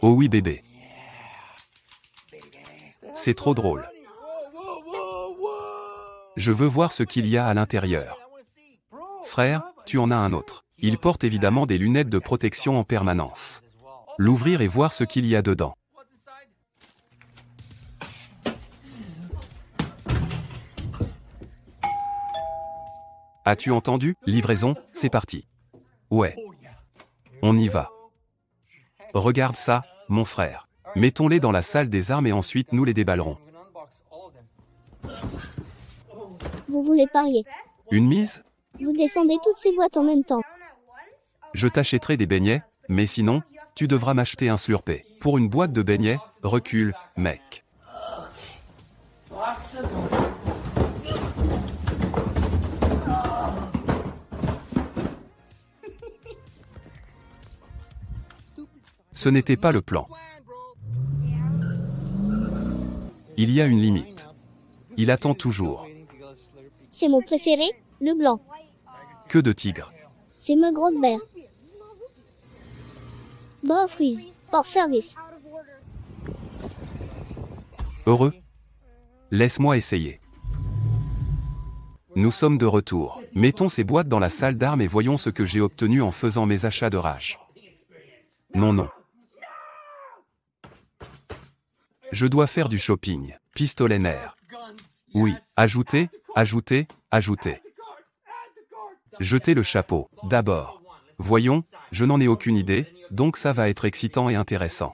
Oh oui bébé. C'est trop drôle. Je veux voir ce qu'il y a à l'intérieur. Frère, tu en as un autre. Il porte évidemment des lunettes de protection en permanence. L'ouvrir et voir ce qu'il y a dedans. As-tu entendu? Livraison, c'est parti. Ouais. On y va. Regarde ça, mon frère. Mettons-les dans la salle des armes et ensuite nous les déballerons. Vous voulez parier? Une mise? Vous descendez toutes ces boîtes en même temps. Je t'achèterai des beignets, mais sinon, tu devras m'acheter un slurpé. Pour une boîte de beignets, recule, mec. Ce n'était pas le plan. Il y a une limite. Il attend toujours. C'est mon préféré, le blanc. Que de tigres. C'est me Grosbear. Bon freeze, hors service. Heureux? Laisse-moi essayer. Nous sommes de retour. Mettons ces boîtes dans la salle d'armes et voyons ce que j'ai obtenu en faisant mes achats de rage. Non, non. Je dois faire du shopping. Pistolet nerf. Oui, ajouter, ajouter, ajouter. Jeter le chapeau, d'abord. Voyons, je n'en ai aucune idée, donc ça va être excitant et intéressant.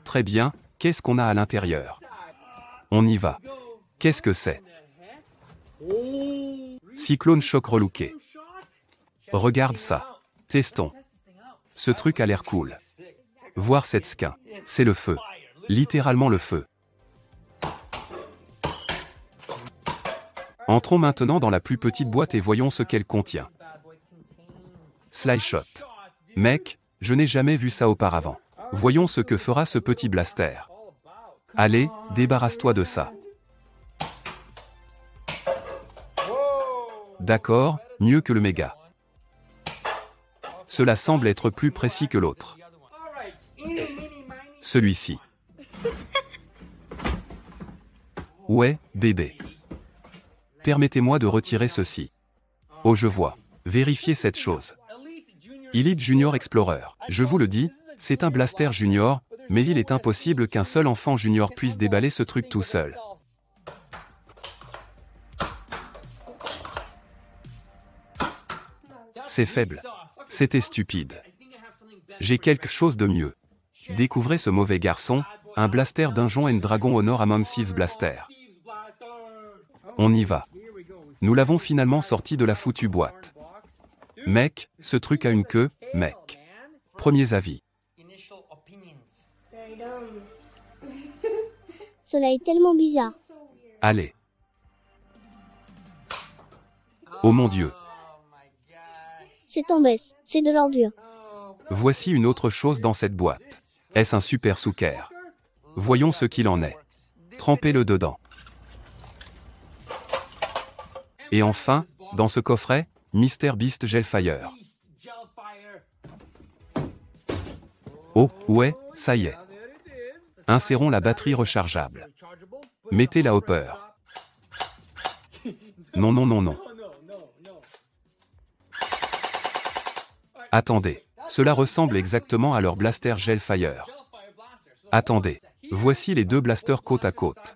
Très bien, qu'est-ce qu'on a à l'intérieur? On y va. Qu'est-ce que c'est? Cyclone choc relooké. Regarde ça. Testons. Ce truc a l'air cool. Voir cette skin. C'est le feu. Littéralement le feu. Entrons maintenant dans la plus petite boîte et voyons ce qu'elle contient. Slide shot. Mec, je n'ai jamais vu ça auparavant. Voyons ce que fera ce petit blaster. Allez, débarrasse-toi de ça. D'accord, mieux que le méga. Cela semble être plus précis que l'autre. Celui-ci. Ouais, bébé. Permettez-moi de retirer ceci. Oh, je vois. Vérifiez cette chose. Elite Junior Explorer. Je vous le dis, c'est un blaster junior, mais il est impossible qu'un seul enfant junior puisse déballer ce truc tout seul. C'est faible. C'était stupide. J'ai quelque chose de mieux. Découvrez ce mauvais garçon, un blaster Dungeons and Dragons Honor Among Thieves Blaster. On y va. Nous l'avons finalement sorti de la foutue boîte. Mec, ce truc a une queue, mec. Premiers avis. Cela est tellement bizarre. Allez. Oh mon Dieu. C'est en baisse, c'est de l'ordure. Voici une autre chose dans cette boîte. Est-ce un super Souker? Voyons ce qu'il en est. Trempez-le dedans. Et enfin, dans ce coffret, Mr Beast Gelfire. Oh, ouais, ça y est. Insérons la batterie rechargeable. Mettez la hopper. Non, non, non, non. Attendez, cela ressemble exactement à leur blaster Gelfire. Attendez, voici les deux blasters côte à côte.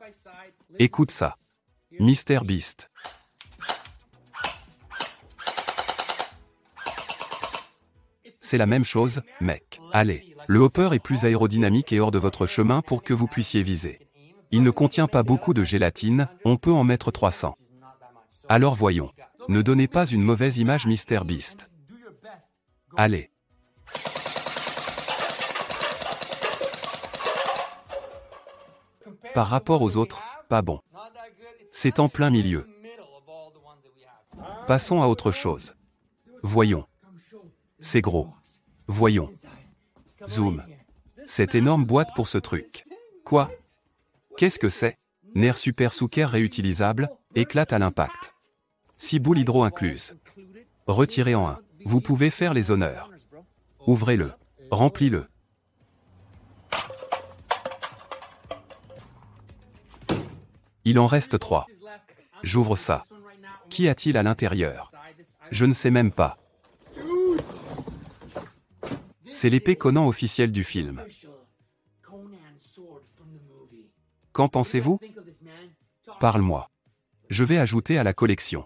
Écoute ça. Mr Beast. C'est la même chose, mec. Allez, le hopper est plus aérodynamique et hors de votre chemin pour que vous puissiez viser. Il ne contient pas beaucoup de gélatine, on peut en mettre 300. Alors voyons. Ne donnez pas une mauvaise image Mr Beast. Allez. Par rapport aux autres, pas bon. C'est en plein milieu. Passons à autre chose. Voyons. C'est gros. Voyons. Zoom. Cette énorme boîte pour ce truc. Quoi? Qu'est-ce que c'est? Nerf super Souker réutilisable, éclate à l'impact. 6 boules hydro incluses. Retirez en 1. Vous pouvez faire les honneurs. Ouvrez-le. Remplis-le. Il en reste 3. J'ouvre ça. Qu'y a-t-il à l'intérieur? Je ne sais même pas. C'est l'épée Conan officielle du film. Qu'en pensez-vous? Parle-moi. Je vais ajouter à la collection.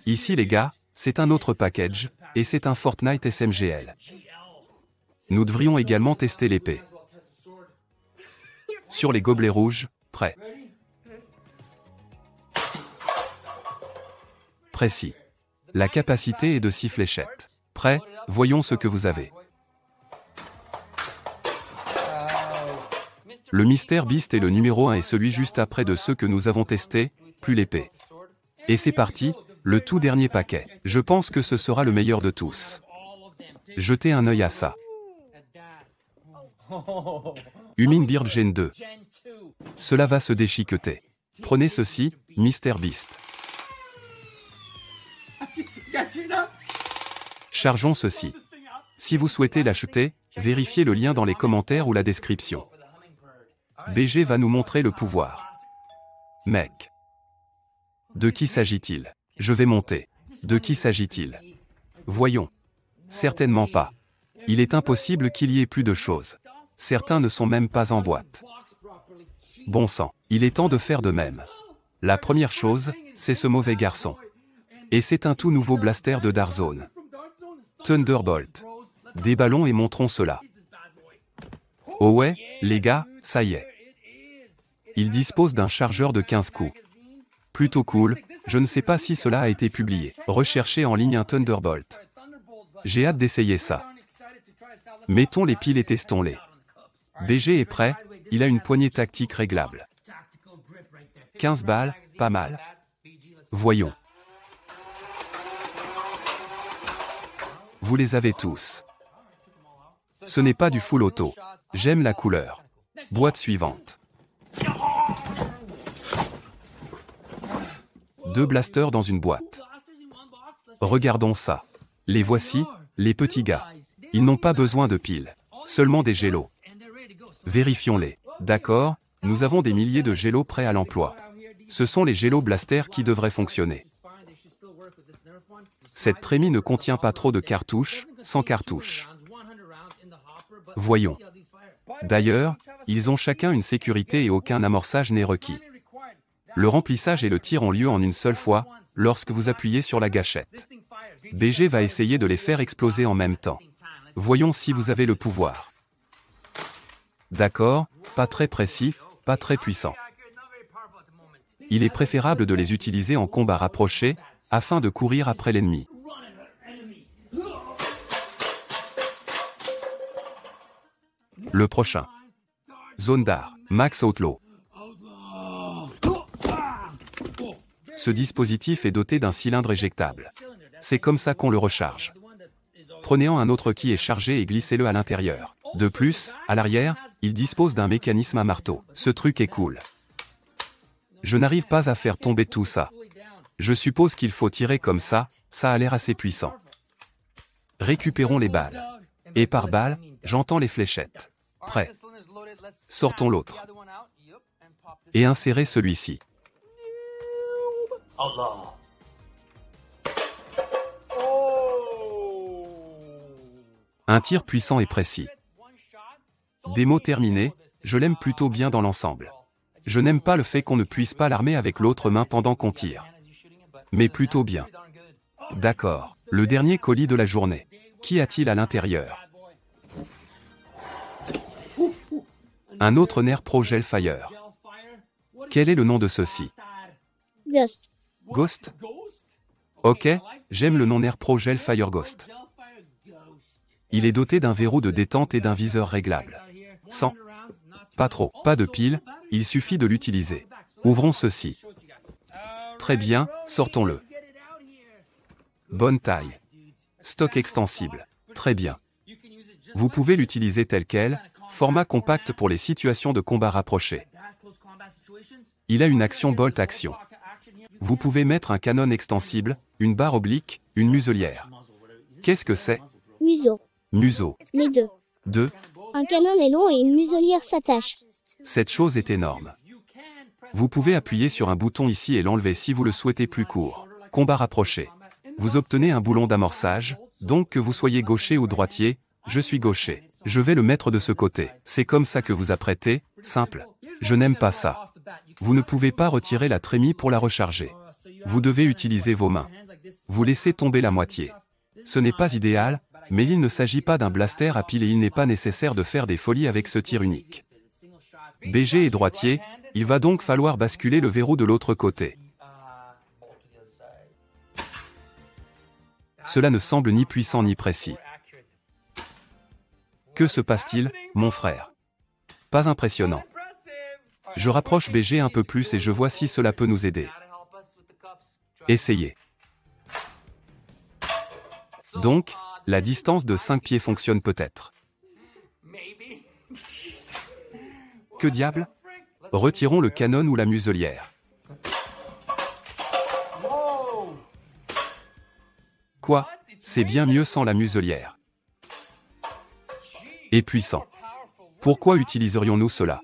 Ici les gars, c'est un autre package, et c'est un Fortnite SMGL. Nous devrions également tester l'épée. Sur les gobelets rouges, prêt. Précis. La capacité est de 6 fléchettes. Prêt, voyons ce que vous avez. Le Mr Beast est le numéro 1 et celui juste après de ceux que nous avons testés, plus l'épée. Et c'est parti, le tout dernier paquet. Je pense que ce sera le meilleur de tous. Jetez un œil à ça. Humin Beard Gen 2. Cela va se déchiqueter. Prenez ceci, Mr Beast. Chargeons ceci. Si vous souhaitez l'acheter, vérifiez le lien dans les commentaires ou la description. BG va nous montrer le pouvoir. Mec. De qui s'agit-il? Je vais monter. De qui s'agit-il? Voyons. Certainement pas. Il est impossible qu'il y ait plus de choses. Certains ne sont même pas en boîte. Bon sang, il est temps de faire de même. La première chose, c'est ce mauvais garçon. Et c'est un tout nouveau blaster de Darzone. Thunderbolt. Des ballons et montrons cela. Oh ouais, les gars, ça y est. Il dispose d'un chargeur de 15 coups. Plutôt cool, je ne sais pas si cela a été publié. Recherchez en ligne un Thunderbolt. J'ai hâte d'essayer ça. Mettons les piles et testons-les. BG est prêt, il a une poignée tactique réglable. 15 balles, pas mal. Voyons. Vous les avez tous. Ce n'est pas du full auto. J'aime la couleur. Boîte suivante. 2 blasters dans une boîte. Regardons ça. Les voici, les petits gars. Ils n'ont pas besoin de piles. Seulement des gélos. Vérifions-les. D'accord, nous avons des milliers de gélos prêts à l'emploi. Ce sont les gélos blasters qui devraient fonctionner. Cette trémie ne contient pas trop de cartouches, sans cartouches. Voyons. D'ailleurs, ils ont chacun une sécurité et aucun amorçage n'est requis. Le remplissage et le tir ont lieu en une seule fois, lorsque vous appuyez sur la gâchette. BG va essayer de les faire exploser en même temps. Voyons si vous avez le pouvoir. D'accord, pas très précis, pas très puissant. Il est préférable de les utiliser en combat rapproché, afin de courir après l'ennemi. Le prochain. Zone d'art, Max Outlaw. Ce dispositif est doté d'un cylindre éjectable. C'est comme ça qu'on le recharge. Prenez-en un autre qui est chargé et glissez-le à l'intérieur. De plus, à l'arrière, il dispose d'un mécanisme à marteau. Ce truc est cool. Je n'arrive pas à faire tomber tout ça. Je suppose qu'il faut tirer comme ça a l'air assez puissant. Récupérons les balles. Et par balle, j'entends les fléchettes. Prêt. Sortons l'autre. Et insérez celui-ci. Un tir puissant et précis. Démo terminée, je l'aime plutôt bien dans l'ensemble. Je n'aime pas le fait qu'on ne puisse pas l'armer avec l'autre main pendant qu'on tire. Mais plutôt bien. D'accord, le dernier colis de la journée. Qu'y a-t-il à l'intérieur? Un autre Nerf Pro Gel Fire. Quel est le nom de ceci? Ghost. Ghost? Ok, j'aime le nom Nerf Pro Gel Fire Ghost. Il est doté d'un verrou de détente et d'un viseur réglable. Sans. Pas trop. Pas de pile, il suffit de l'utiliser. Ouvrons ceci. Très bien, sortons-le. Bonne taille. Stock extensible. Très bien. Vous pouvez l'utiliser tel quel, Format compact pour les situations de combat rapproché. Il a une action Bolt Action. Vous pouvez mettre un canon extensible, une barre oblique, une muselière. Qu'est-ce que c'est? Museau. Museau. Les deux. 2. Un canon est long et une muselière s'attache. Cette chose est énorme. Vous pouvez appuyer sur un bouton ici et l'enlever si vous le souhaitez plus court. Combat rapproché. Vous obtenez un boulon d'amorçage, donc que vous soyez gaucher ou droitier, je suis gaucher. Je vais le mettre de ce côté. C'est comme ça que vous apprêtez, simple. Je n'aime pas ça. Vous ne pouvez pas retirer la trémie pour la recharger. Vous devez utiliser vos mains. Vous laissez tomber la moitié. Ce n'est pas idéal, mais il ne s'agit pas d'un blaster à pile et il n'est pas nécessaire de faire des folies avec ce tir unique. BG est droitier, il va donc falloir basculer le verrou de l'autre côté. Cela ne semble ni puissant ni précis. Que se passe-t-il, mon frère? Pas impressionnant. Je rapproche BG un peu plus et je vois si cela peut nous aider. Essayez. Donc, la distance de 5 pieds fonctionne peut-être. Que diable? Retirons le canon ou la muselière. Quoi? C'est bien mieux sans la muselière. Et puissant. Pourquoi utiliserions-nous cela?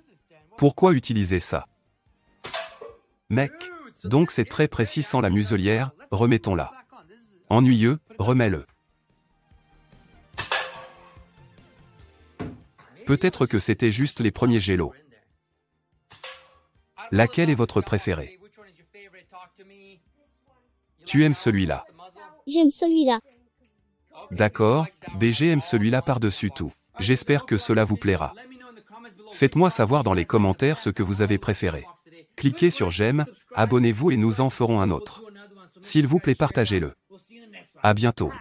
Pourquoi utiliser ça? Mec, donc c'est très précis sans la muselière, remettons-la. Ennuyeux, remets-le. Peut-être que c'était juste les premiers gélos. Laquelle est votre préférée? Tu aimes celui-là? J'aime celui-là. D'accord, BG aime celui-là par-dessus tout. J'espère que cela vous plaira. Faites-moi savoir dans les commentaires ce que vous avez préféré. Cliquez sur j'aime, abonnez-vous et nous en ferons un autre. S'il vous plaît, partagez-le. À bientôt.